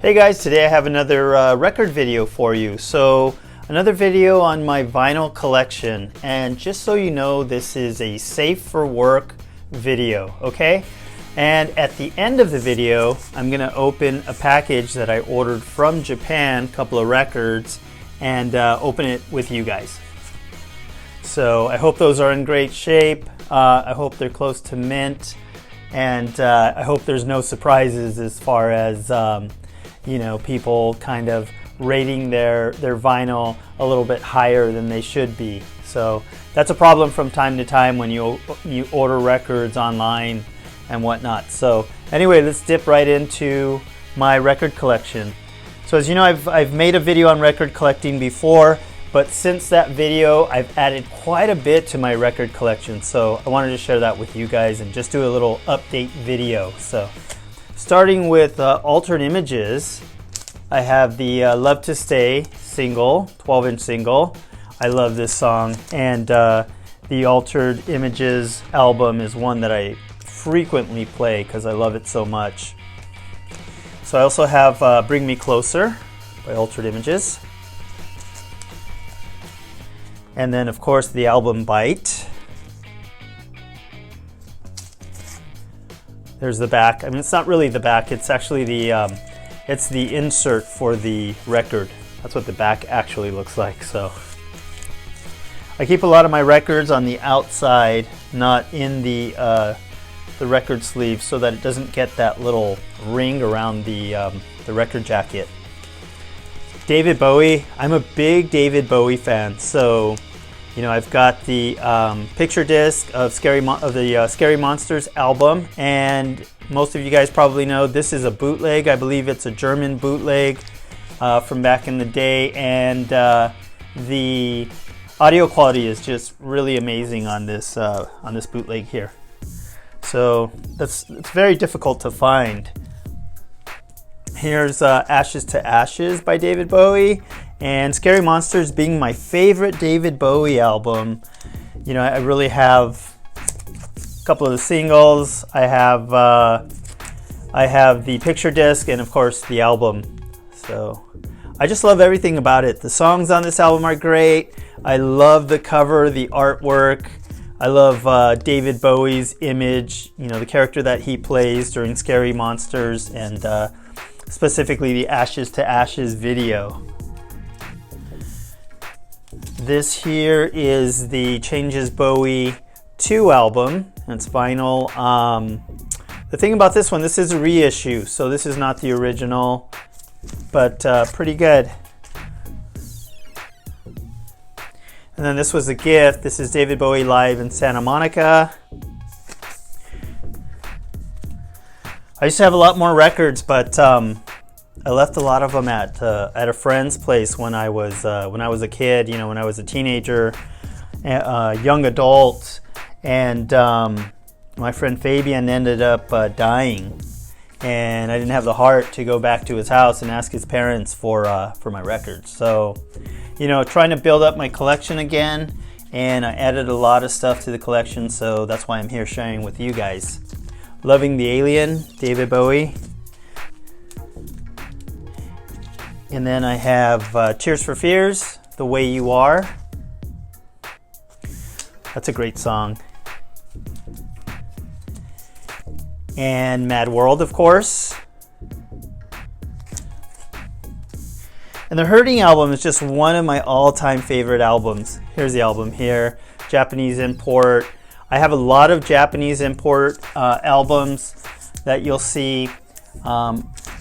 Hey guys, today I have another record video for you. So another video on my vinyl collection, and just so you know, this is a safe for work video, okay? And at the end of the video, I'm gonna open a package that I ordered from Japan, a couple of records, and open it with you guys. So I hope those are in great shape. I hope they're close to mint, and I hope there's no surprises as far as you know, people kind of rating their vinyl a little bit higher than they should be. So that's a problem from time to time when you order records online and whatnot. So anyway, let's dip right into my record collection. So as you know, I've made a video on record collecting before, but since that video, I've added quite a bit to my record collection. So I wanted to share that with you guys and just do a little update video. So starting with Altered Images, I have the Love to Stay single, 12-inch single. I love this song, and the Altered Images album is one that I frequently play because I love it so much. So I also have Bring Me Closer by Altered Images. And then of course the album Bite. There's the back. I mean, it's not really the back, it's actually the insert for the record. That's what the back actually looks like. So I keep a lot of my records on the outside, not in the record sleeve, so that it doesn't get that little ring around the record jacket. David Bowie. I'm a big David Bowie fan, so you know, I've got the picture disc of the Scary Monsters album, and most of you guys probably know this is a bootleg. I believe it's a German bootleg from back in the day, and the audio quality is just really amazing on this bootleg here. So it's very difficult to find. Here's Ashes to Ashes by David Bowie, and Scary Monsters being my favorite David Bowie album. You know, I really have a couple of the singles. I have the picture disc, and of course the album. So I just love everything about it. The songs on this album are great. I love the cover, the artwork. I love David Bowie's image, you know, the character that he plays during Scary Monsters, and specifically the Ashes to Ashes video. This here is the Changes Bowie 2 album. It's vinyl. The thing about this one, this is a reissue, so this is not the original, but pretty good. And then this was a gift. This is David Bowie live in Santa Monica. I used to have a lot more records, but I left a lot of them at a friend's place when I was a kid. You know, when I was a teenager, young adult, and my friend Fabian ended up dying, and I didn't have the heart to go back to his house and ask his parents for my records. So, you know, trying to build up my collection again, and I added a lot of stuff to the collection. So that's why I'm here sharing with you guys. Loving the Alien, David Bowie. And then I have Tears for Fears, The Way You Are. That's a great song. And Mad World, of course. And the Hurting album is just one of my all-time favorite albums. Here's the album here, Japanese import. I have a lot of Japanese import albums that you'll see.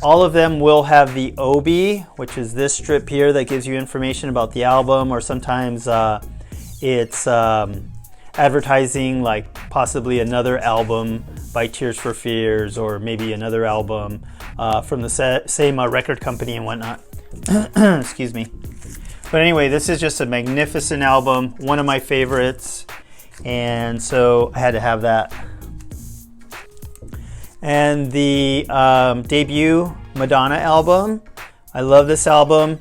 All of them will have the obi, which is this strip here that gives you information about the album, or sometimes it's advertising like possibly another album by Tears for Fears, or maybe another album from the same record company and whatnot. Excuse me. But anyway, this is just a magnificent album, one of my favorites, and so I had to have that. And the debut Madonna album. I love this album.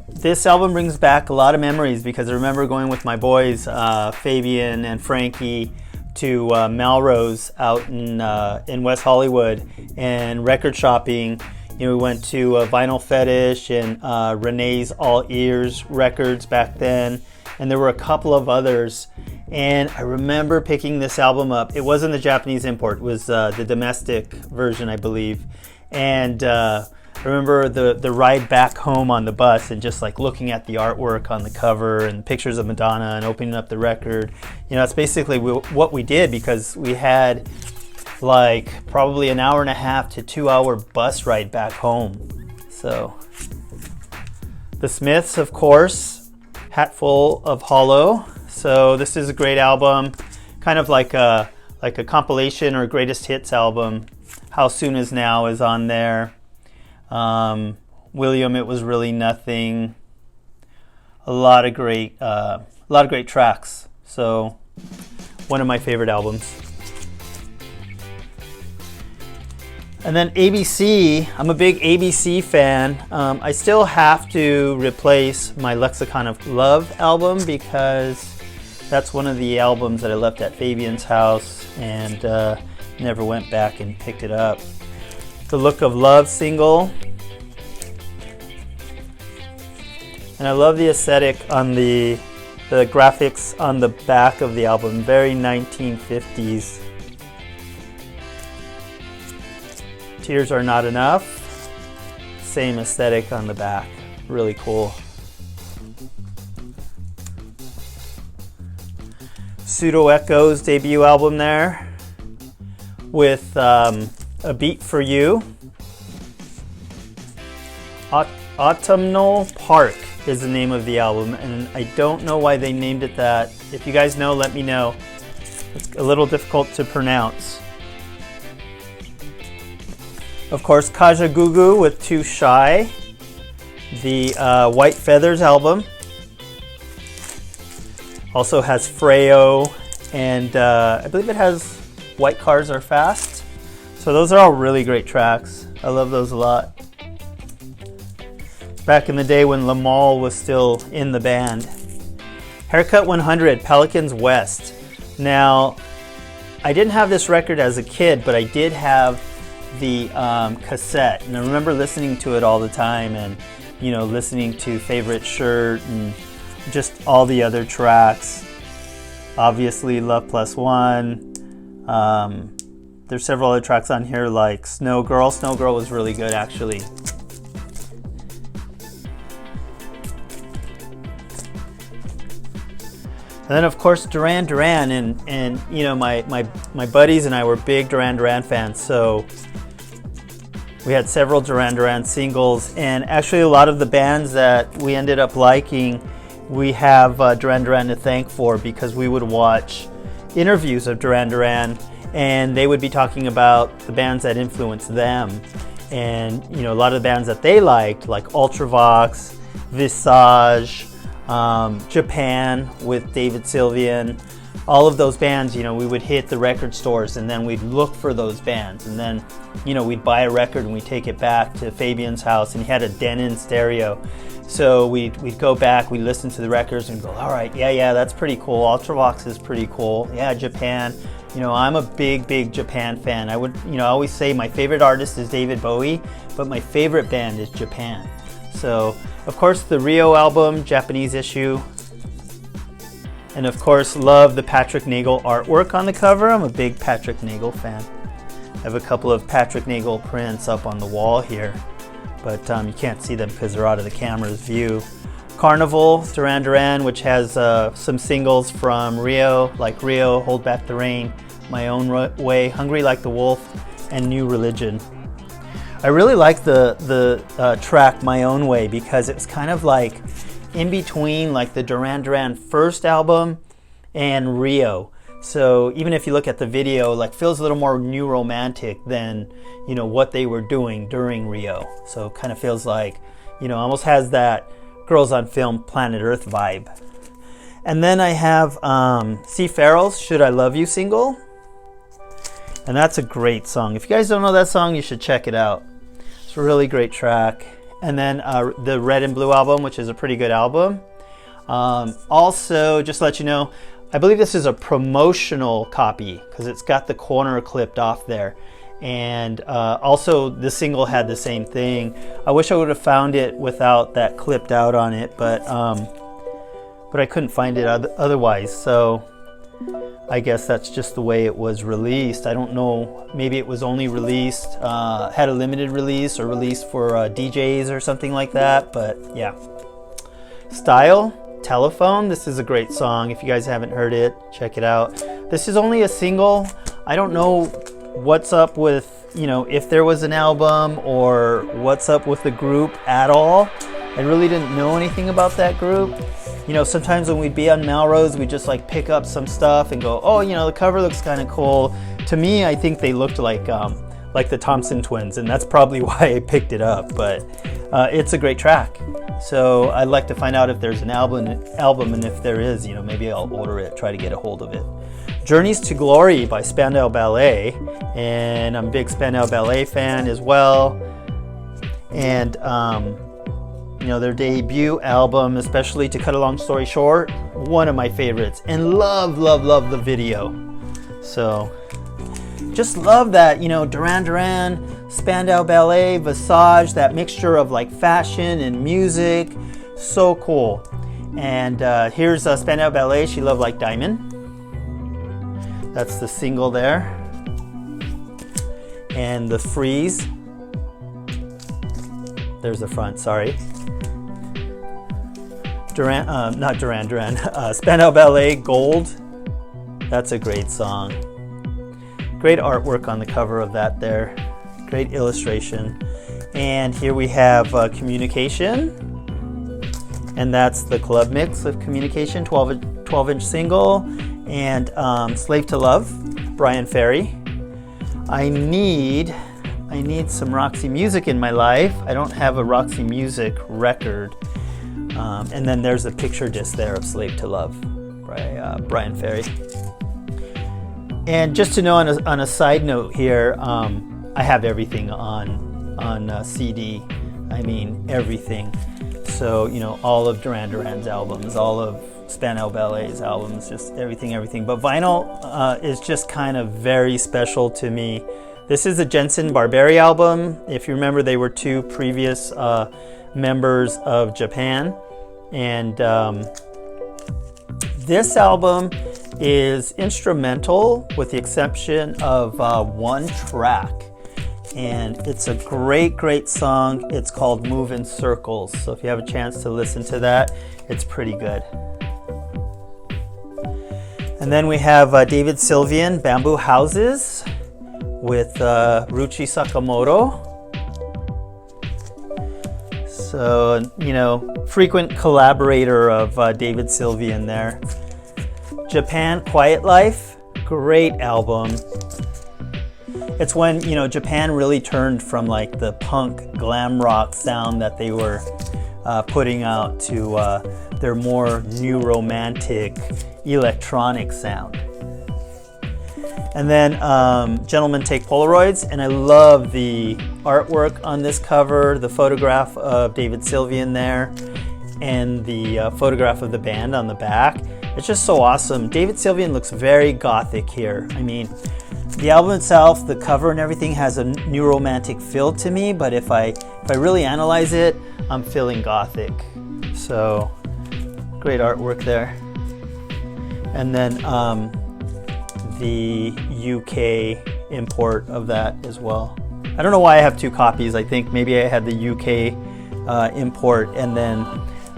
This album brings back a lot of memories because I remember going with my boys, Fabian and Frankie, to Melrose out in West Hollywood and record shopping. You know, we went to Vinyl Fetish and Renee's All Ears Records back then, and there were a couple of others. And I remember picking this album up. It wasn't the Japanese import, it was the domestic version, I believe. And I remember the ride back home on the bus and just like looking at the artwork on the cover and pictures of Madonna and opening up the record. You know, that's basically what we did, because we had like probably an hour and a half to 2 hour bus ride back home. So the Smiths, of course, Hatful of Hollow. So this is a great album, kind of like a compilation or greatest hits album. How Soon Is Now is on there. William, It Was Really Nothing. A lot of great tracks. So one of my favorite albums. And then ABC, I'm a big ABC fan. I still have to replace my Lexicon of Love album, because that's one of the albums that I left at Fabian's house and never went back and picked it up. The Look of Love single. And I love the aesthetic on the graphics on the back of the album, very 1950s. Tears Are Not Enough, same aesthetic on the back, really cool. Pseudo Echo's debut album there, with A Beat for You. Autumnal Park is the name of the album, and I don't know why they named it that. If you guys know, let me know. It's a little difficult to pronounce. Of course, Kajagoogoo with Too Shy, the White Feathers album. Also has Freo, and I believe it has White Cars Are Fast. So those are all really great tracks. I love those a lot. Back in the day when Lamal was still in the band. Haircut 100, Pelicans West. Now, I didn't have this record as a kid, but I did have the cassette, and I remember listening to it all the time, and you know, listening to Favorite Shirt and just all the other tracks. Obviously Love Plus One. There's several other tracks on here like Snow Girl. Snow Girl was really good, actually. And then of course Duran Duran, and you know, my buddies and I were big Duran Duran fans, so we had several Duran Duran singles, and actually a lot of the bands that we ended up liking, we have Duran Duran to thank for, because we would watch interviews of Duran Duran and they would be talking about the bands that influenced them, and you know, a lot of the bands that they liked, like Ultravox, Visage, Japan with David Sylvian, all of those bands. You know, we would hit the record stores and then we'd look for those bands, and then you know, we'd buy a record and we'd take it back to Fabian's house, and he had a Denon stereo, so we'd go back, we'd listen to the records and go, all right, yeah, that's pretty cool. Ultravox is pretty cool. Yeah, Japan. You know, I'm a big Japan fan. I would, you know, I always say my favorite artist is David Bowie, but my favorite band is Japan. So, of course, the Rio album, Japanese issue. And of course, love the Patrick Nagel artwork on the cover. I'm a big Patrick Nagel fan. I have a couple of Patrick Nagel prints up on the wall here, but you can't see them because they're out of the camera's view. Carnival, Duran Duran, which has some singles from Rio, like Rio, Hold Back the Rain, My Own Way, Hungry Like the Wolf, and New Religion. I really like the track My Own Way, because it's kind of like in between like the Duran Duran first album and Rio. So even if you look at the video, like feels a little more new romantic than, you know, what they were doing during Rio. So it kind of feels like, you know, almost has that Girls on Film Planet Earth vibe. And then I have C. Farrell's Should I Love You single. And that's a great song. If you guys don't know that song, you should check it out. It's a really great track. And then the Red and Blue album, which is a pretty good album. Also, just to let you know, I believe this is a promotional copy because it's got the corner clipped off there. And also the single had the same thing. I wish I would have found it without that clipped out on it, but I couldn't find it otherwise. So I guess that's just the way it was released. I don't know, maybe it was only released, had a limited release or released for DJs or something like that, but yeah. Style, Telephone, this is a great song. If you guys haven't heard it, check it out. This is only a single. I don't know what's up with, you know, if there was an album or what's up with the group at all. I really didn't know anything about that group. You know, sometimes when we'd be on Melrose, we'd just like pick up some stuff and go, oh, you know, the cover looks kind of cool. To me, I think they looked like the Thompson Twins, and that's probably why I picked it up, but it's a great track. So I'd like to find out if there's an album, and if there is, you know, maybe I'll order it, try to get a hold of it. Journeys to Glory by Spandau Ballet, and I'm a big Spandau Ballet fan as well. And you know, their debut album, especially To Cut a Long Story Short, one of my favorites, and love the video. So just love that, you know, Duran, Spandau Ballet, Visage, that mixture of like fashion and music, so cool. And here's Spandau Ballet, She Loved Like Diamond. That's the single there. And the Freeze. There's the front, sorry. Duran, Spandau Ballet, Gold. That's a great song. Great artwork on the cover of that there. Great illustration. And here we have Communication. And that's the club mix of Communication, 12-inch single. And Slave to Love, Brian Ferry. I need some Roxy Music in my life. I don't have a Roxy Music record. And then there's a picture disc there of Slave to Love by Brian Ferry. And just to know on a side note here, I have everything on CD. I mean, everything. So, you know, all of Duran's albums, all of Spandau Ballet's albums, just everything. But vinyl is just kind of very special to me. This is a Jensen Barberi album. If you remember, they were two previous members of Japan. And this album is instrumental with the exception of one track. And it's a great song. It's called Move in Circles. So if you have a chance to listen to that, it's pretty good. And then we have David Sylvian, Bamboo Houses, with Ruchi Sakamoto. So, you know, frequent collaborator of David Sylvian there. Japan, Quiet Life, great album. It's when, you know, Japan really turned from like the punk glam rock sound that they were putting out to their more new romantic electronic sound. And then Gentlemen Take Polaroids, and I love the artwork on this cover, the photograph of David Sylvian there, and the photograph of the band on the back. It's just so awesome. David Sylvian looks very gothic here. I mean, the album itself, the cover and everything has a new romantic feel to me, but if I really analyze it, I'm feeling gothic. So, great artwork there. And then the UK import of that as well. I don't know why I have two copies. I think maybe I had the UK import, and then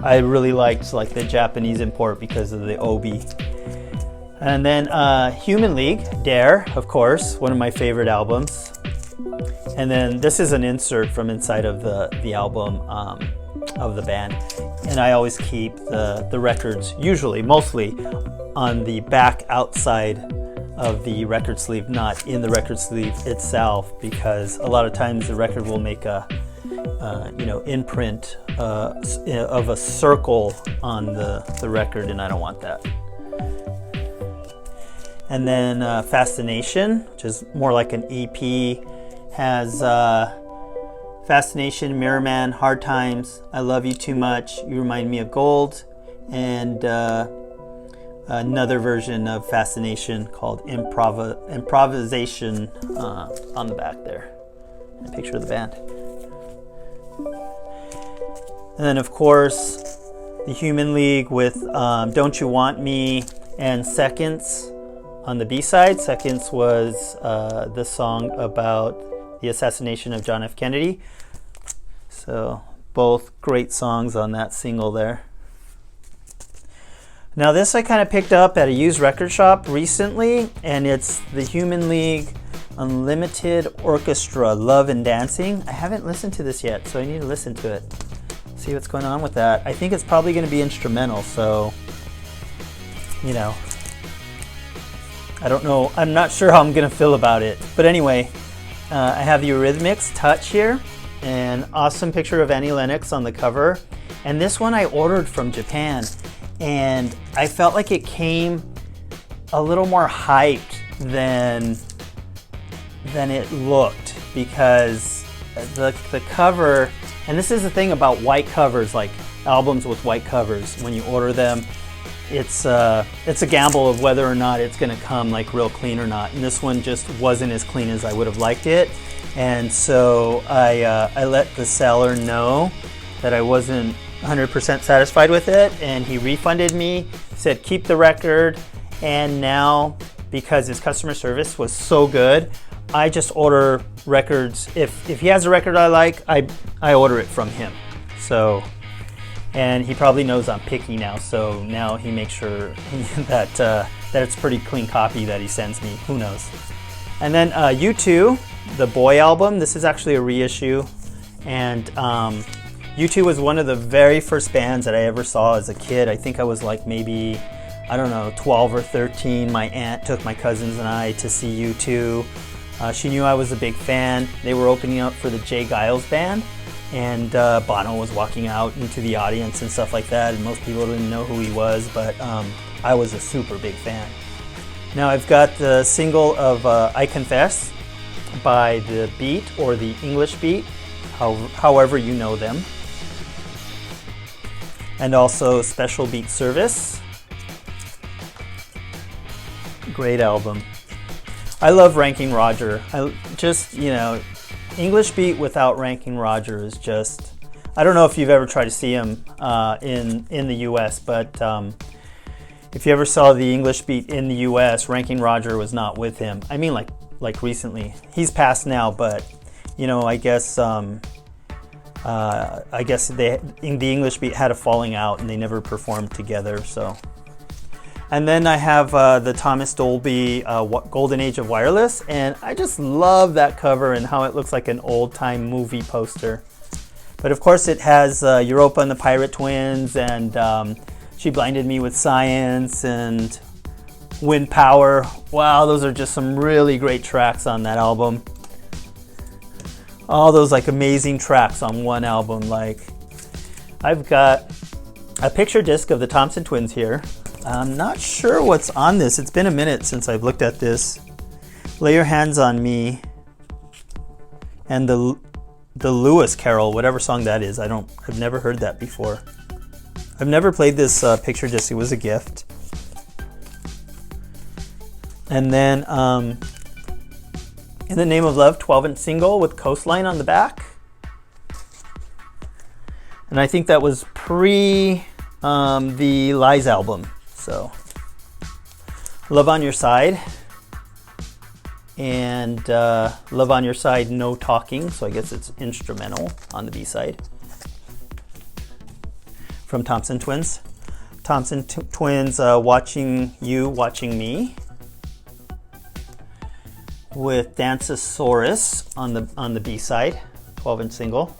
I really liked like the Japanese import because of the Obi. And then Human League, Dare, of course, one of my favorite albums. And then this is an insert from inside of the album of the band. And I always keep the records, mostly on the back outside of the record sleeve, not in the record sleeve itself, because a lot of times the record will make a imprint of a circle on the record, and I don't want that. And then Fascination, which is more like an EP, has Fascination, Mirror Man, Hard Times, I Love You Too Much, You Remind Me of Gold, and another version of Fascination called Improvisation on the back there. A picture of the band. And then, of course, the Human League with Don't You Want Me and Seconds on the B-side. Seconds was the song about the assassination of John F. Kennedy. So both great songs on that single there. Now this I kind of picked up at a used record shop recently, and it's the Human League Unlimited Orchestra Love and Dancing. I haven't listened to this yet, so I need to listen to it. See what's going on with that. I think it's probably going to be instrumental, so, you know, I don't know. I'm not sure how I'm going to feel about it. But anyway, I have the Eurythmics Touch here. An awesome picture of Annie Lennox on the cover. And this one I ordered from Japan. And I felt like it came a little more hyped than it looked, because the cover, and this is the thing about white covers, like albums with white covers, when you order them, it's a gamble of whether or not it's going to come like real clean or not. And this one just wasn't as clean as I would have liked it. And so I let the seller know that I wasn't 100% satisfied with it, and he refunded me, said keep the record. And now, because his customer service was so good, I just order records. If he has a record I like, I order it from him. So, and he probably knows I'm picky now, so now he makes sure that it's a pretty clean copy that he sends me. Who knows? And then U2, the Boy album. This is actually a reissue, and U2 was one of the very first bands that I ever saw as a kid. I think I was like maybe, I don't know, 12 or 13. My aunt took my cousins and I to see U2. She knew I was a big fan. They were opening up for the Jay Giles band, and Bono was walking out into the audience and stuff like that, and most people didn't know who he was, but I was a super big fan. Now I've got the single of I Confess by The Beat, or the English Beat, however you know them. And also Special Beat Service. Great album. I love Ranking Roger. I just, you know, English Beat without Ranking Roger is just, I don't know if you've ever tried to see him in the US, but if you ever saw the English Beat in the US, Ranking Roger was not with him. I mean, like recently. He's passed now, but you know, I guess the English Beat had a falling out and they never performed together. So, and then I have the Thomas Dolby Golden Age of Wireless, and I just love that cover and how it looks like an old-time movie poster. But of course it has Europa and the Pirate Twins, and She Blinded Me with Science, and Wind Power. Wow, those are just some really great tracks on that album. All those like amazing tracks on one album. Like, I've got a picture disc of the Thompson Twins here. I'm not sure what's on this. It's been a minute since I've looked at this. Lay Your Hands on Me, and the Lewis Carol, whatever song that is. I've never heard that before. I've never played this picture disc. It was a gift. And then In the Name of Love 12-inch single with Coastline on the back. And I think that was pre the Lies album. So, Love on Your Side, and Love on Your Side, No Talking, so I guess it's instrumental on the B-side. From Thompson Twins. Thompson Twins, Watching You, Watching Me, with Dancesaurus on the B-side, 12-inch single.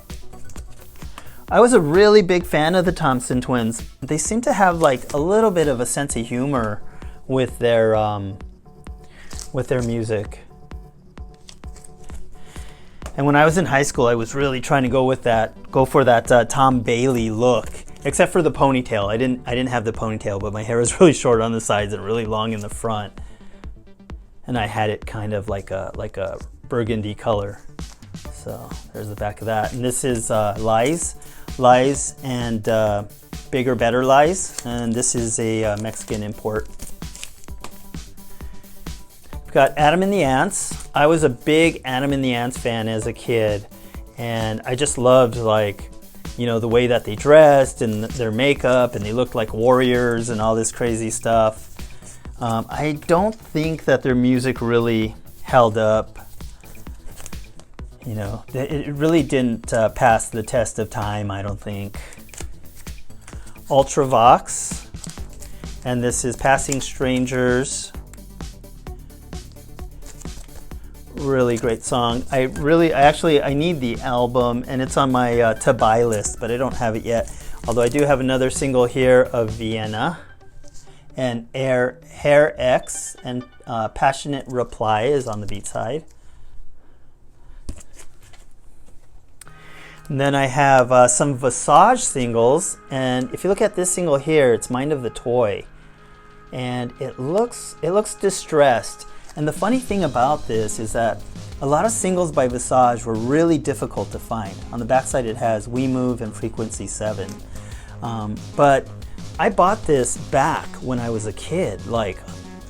I was a really big fan of the Thompson Twins. They seem to have like a little bit of a sense of humor with their music. And when I was in high school, I was really trying to go for that Tom Bailey look, except for the ponytail. I didn't have the ponytail, but my hair was really short on the sides and really long in the front, and I had it kind of like a burgundy color. So there's the back of that, and this is Lies, and Bigger Better Lies, and this is a Mexican import. We've got Adam and the Ants. I was a big Adam and the Ants fan as a kid, and I just loved, like, you know, the way that they dressed and their makeup, and they looked like warriors and all this crazy stuff. I don't think that their music really held up. You know, it really didn't pass the test of time, I don't think. Ultravox, and this is Passing Strangers. Really great song. I need the album, and it's on my to buy list, but I don't have it yet. Although I do have another single here of Vienna, and Hair X, and Passionate Reply is on the beat side. And then I have some Visage singles, and if you look at this single here, it's Mind of the Toy, and it looks distressed. And the funny thing about this is that a lot of singles by Visage were really difficult to find. On the backside it has We Move and Frequency 7. But I bought this back when I was a kid, like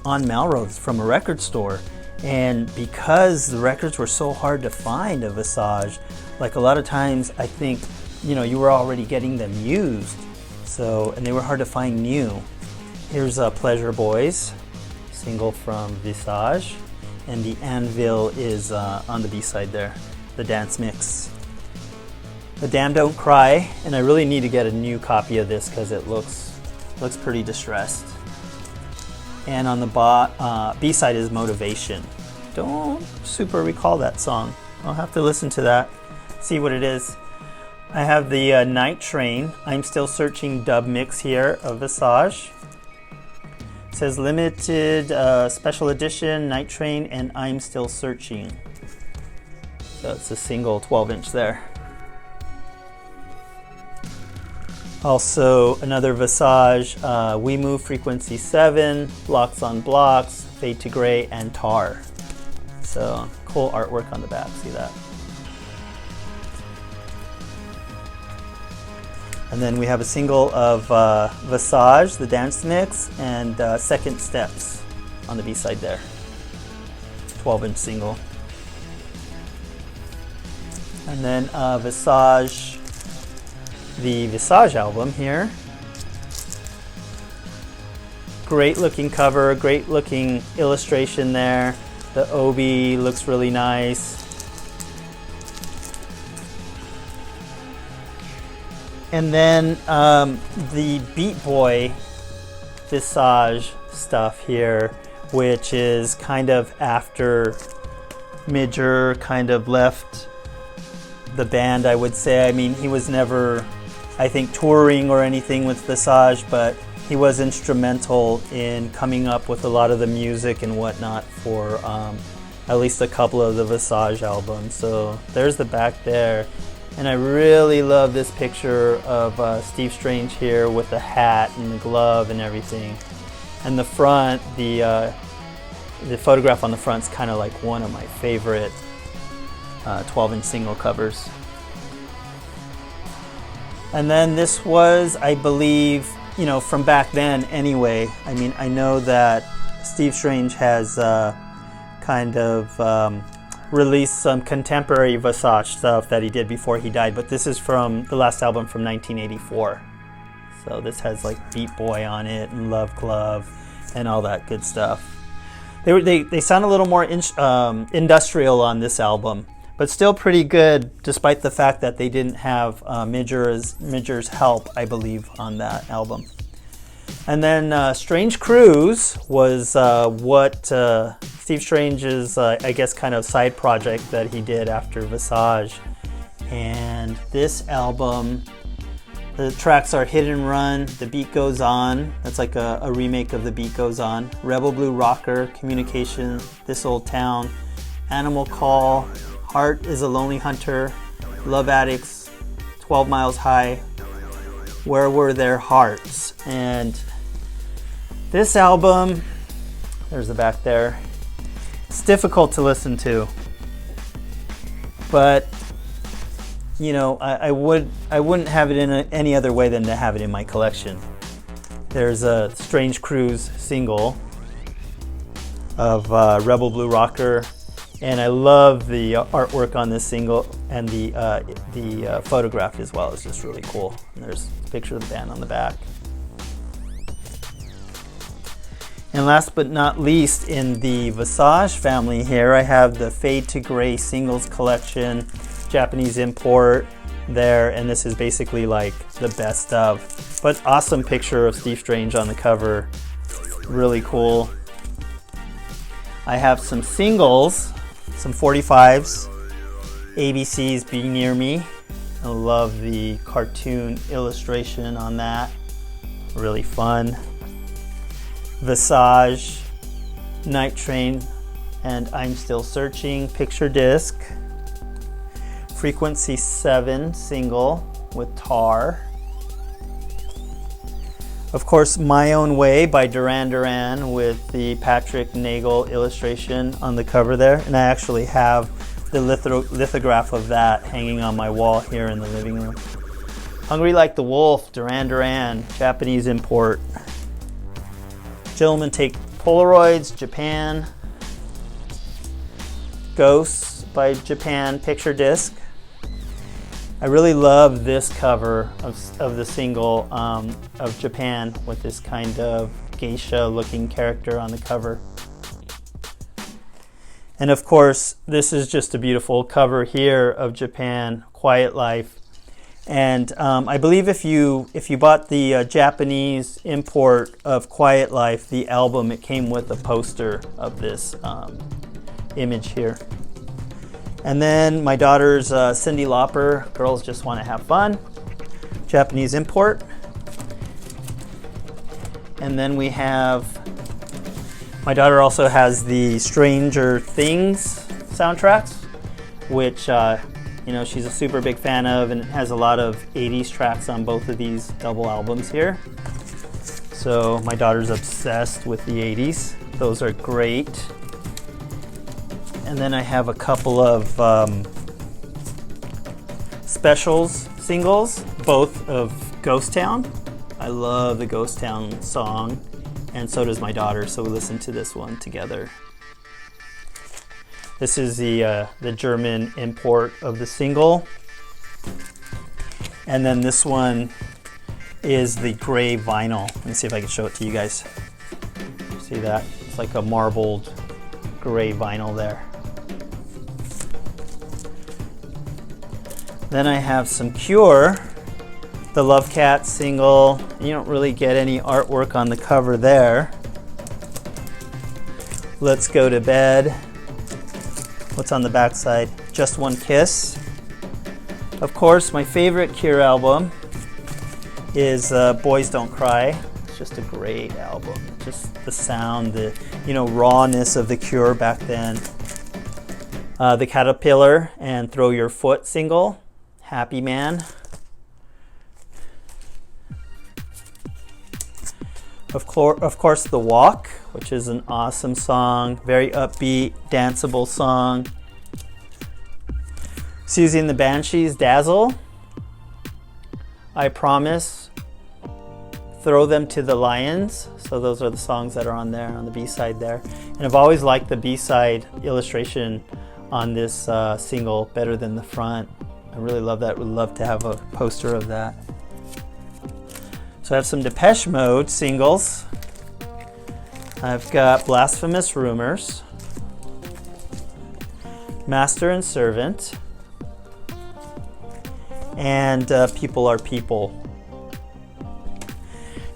on Melrose from a record store. And because the records were so hard to find of Visage, like a lot of times I think, you know, you were already getting them used. So, and they were hard to find new. Here's Pleasure Boys, single from Visage, and the Anvil is on the B-side there, the dance mix. The Damn Don't Cry, and I really need to get a new copy of this because it looks pretty distressed. And on the B-side is Motivation. Don't super recall that song. I'll have to listen to that, see what it is. I have the Night Train, I'm Still Searching dub mix here of Visage. It says limited special edition Night Train and I'm Still Searching. So it's a single 12-inch there. Also another Visage, We Move Frequency 7, Blocks on Blocks, Fade to Gray, and Tar. So cool artwork on the back, see that? And then we have a single of Visage, the dance mix, and Second Steps on the B-side there. 12-inch single. And then Visage, the Visage album here. Great looking cover, great looking illustration there. The obi looks really nice. And then the Beat Boy Visage stuff here, which is kind of after Midger kind of left the band, I would say. I mean, he was never, I think, touring or anything with Visage, but he was instrumental in coming up with a lot of the music and whatnot for at least a couple of the Visage albums. So there's the back there. And I really love this picture of Steve Strange here with the hat and the glove and everything. And the front, the photograph on the front is kind of like one of my favorite 12-inch single covers. And then this was, I believe, you know, from back then anyway. I mean, I know that Steve Strange has kind of released some contemporary Visage stuff that he did before he died, but this is from the last album from 1984. So this has like Beat Boy on it and Love Glove and all that good stuff. They sound a little more industrial on this album, but still pretty good despite the fact that they didn't have Midger's help, I believe, on that album. And then Strange Cruise was what Steve Strange's, I guess, kind of side project that he did after Visage. And this album, the tracks are Hit and Run, The Beat Goes On, that's like a remake of The Beat Goes On, Rebel Blue Rocker, Communication, This Old Town, Animal Call, Heart is a Lonely Hunter, Love Addicts, 12 Miles High, Where Were Their Hearts. And this album, there's the back there, it's difficult to listen to, but you know, I wouldn't have it in any other way than to have it in my collection. There's a Strange Cruise single of Rebel Blue Rocker, and I love the artwork on this single, and the photograph as well is just really cool. And there's a picture of the band on the back. And last but not least, in the Visage family here, I have the Fade to Gray singles collection, Japanese import there, and this is basically like the best of. But awesome picture of Steve Strange on the cover, really cool. I have some singles, some 45s, ABC's Be Near Me. I love the cartoon illustration on that, really fun. Visage, Night Train, and I'm Still Searching picture disc. Frequency 7 single with Tar. Of course, My Own Way by Duran with the Patrick Nagel illustration on the cover there. And I actually have the lithograph of that hanging on my wall here in the living room. Hungry Like the Wolf, Duran, Japanese import. Gentlemen Take Polaroids, Japan. Ghosts by Japan picture disc. I really love this cover of the single of Japan with this kind of geisha looking character on the cover. And of course, this is just a beautiful cover here of Japan, Quiet Life. And I believe if you bought the Japanese import of Quiet Life, the album, it came with a poster of this image here. And then my daughter's Cyndi Lauper, Girls Just Want to Have Fun, Japanese import. And then we have, my daughter also has the Stranger Things soundtracks, which you know, she's a super big fan of, and it has a lot of 80s tracks on both of these double albums here. So my daughter's obsessed with the 80s. Those are great. And then I have a couple of specials singles, both of Ghost Town. I love the Ghost Town song, and so does my daughter, so we listen to this one together. This is the German import of the single. And then this one is the gray vinyl. Let me see if I can show it to you guys. See that? It's like a marbled gray vinyl there. Then I have some Cure, the Love Cat single. You don't really get any artwork on the cover there. Let's Go to Bed. What's on the back side? Just One Kiss. Of course, my favorite Cure album is Boys Don't Cry. It's just a great album. Just the sound, the rawness of the Cure back then. The Caterpillar and Throw Your Foot single. Happy Man. Of course, The Walk, which is an awesome song, very upbeat, danceable song. Susie and the Banshees, Dazzle. I Promise, Throw Them to the Lions. So those are the songs that are on there, on the B-side there. And I've always liked the B-side illustration on this single better than the front. I really love that. Would love to have a poster of that. So I have some Depeche Mode singles. I've got Blasphemous Rumors, Master and Servant, and People Are People.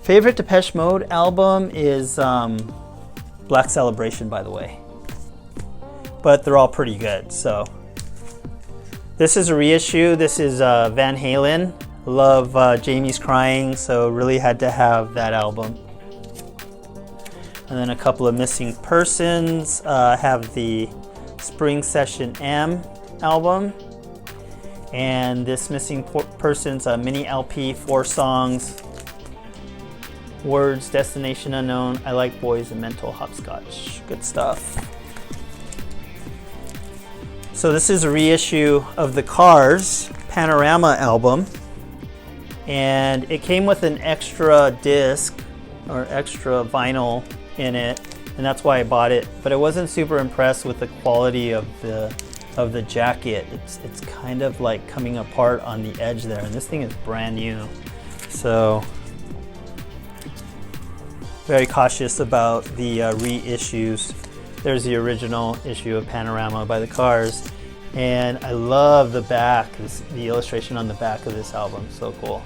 Favorite Depeche Mode album is Black Celebration, by the way. But they're all pretty good, so. This is a reissue. This is Van Halen. Love Jamie's Crying, so really had to have that album. And then a couple of missing persons. Have the Spring Session M album. And this missing persons mini LP, 4 songs. Words, Destination Unknown, I Like Boys, and Mental Hopscotch. Good stuff. So this is a reissue of the Cars, Panorama album, and it came with an extra disc or extra vinyl in it, and that's why I bought it. But I wasn't super impressed with the quality of the jacket. It's kind of like coming apart on the edge there, and this thing is brand new. So very cautious about the reissues. There's the original issue of Panorama by the Cars, and I love the back, the illustration on the back of this album. So cool.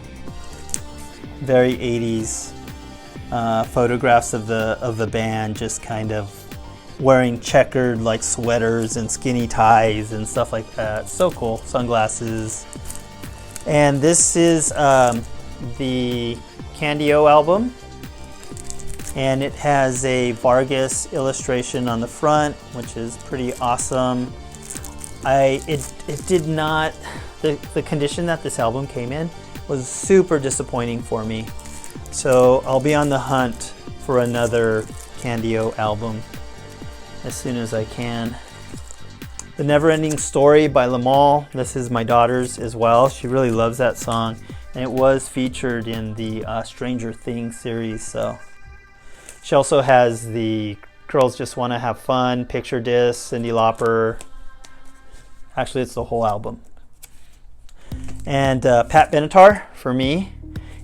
Very 80s. Photographs of the band just kind of wearing checkered like sweaters and skinny ties and stuff like that. So cool. Sunglasses. And this is the Candio album, and it has a Vargas illustration on the front, which is pretty awesome. It did not, the condition that this album came in was super disappointing for me. So I'll be on the hunt for another Candio album as soon as I can. The Never-Ending Story by Lamal. This is my daughter's as well. She really loves that song, and it was featured in the Stranger Things series. So she also has the Girls Just Want to Have Fun picture disc, Cyndi Lauper. Actually, it's the whole album. And Pat Benatar for me.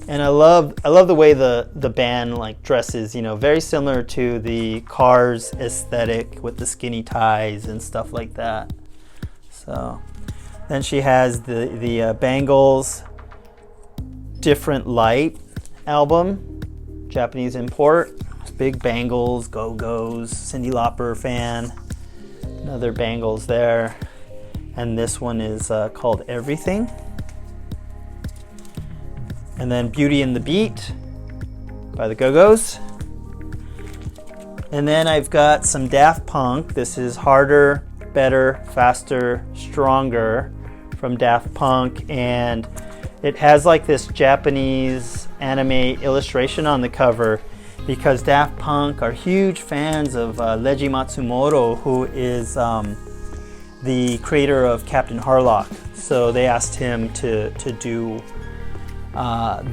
And I love the way the band like dresses, you know, very similar to the Cars aesthetic with the skinny ties and stuff like that. So then she has the Bangles Different Light album, Japanese import. Big Bangles, Go-Go's, Cyndi Lauper fan. Another Bangles there. And this one is called Everything. And then Beauty and the Beat by the Go-Go's. And then I've got some Daft Punk. This is Harder, Better, Faster, Stronger from Daft Punk. And it has like this Japanese anime illustration on the cover because Daft Punk are huge fans of Leiji Matsumoto, who is the creator of Captain Harlock. So they asked him to do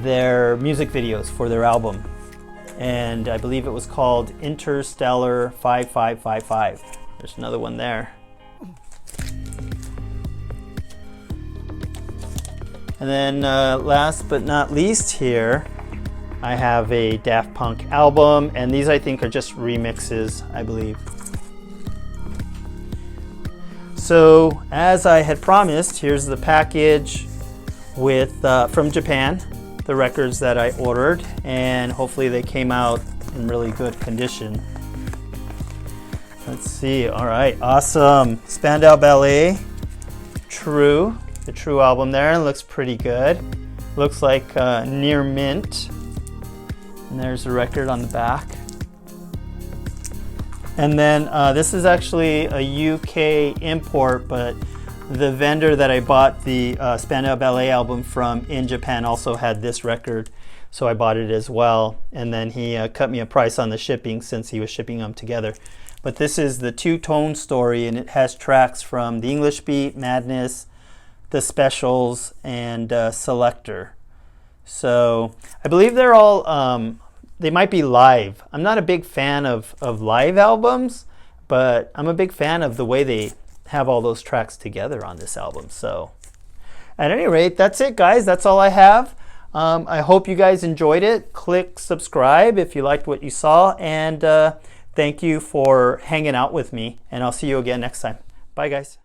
their music videos for their album, and I believe it was called Interstellar 5555. There's another one there. And then last but not least here, I have a Daft Punk album, and these I think are just remixes, I believe. So as I had promised, here's the package with from Japan, the records that I ordered, and hopefully they came out in really good condition. Let's see. All right, awesome. Spandau Ballet, True, the True album there. It looks pretty good. Looks like near mint. And there's the record on the back. And then this is actually a UK import, but the vendor that I bought the Spandau Ballet album from in Japan also had this record, so I bought it as well. And then he cut me a price on the shipping since he was shipping them together. But this is the Two-Tone Story, and it has tracks from The English Beat, Madness, The Specials, and Selector. So I believe they're all, they might be live. I'm not a big fan of live albums, but I'm a big fan of the way they have all those tracks together on this album. So at any rate, that's it, guys. That's all I have. I hope you guys enjoyed it. Click subscribe if you liked what you saw, and thank you for hanging out with me, and I'll see you again next time. Bye, guys.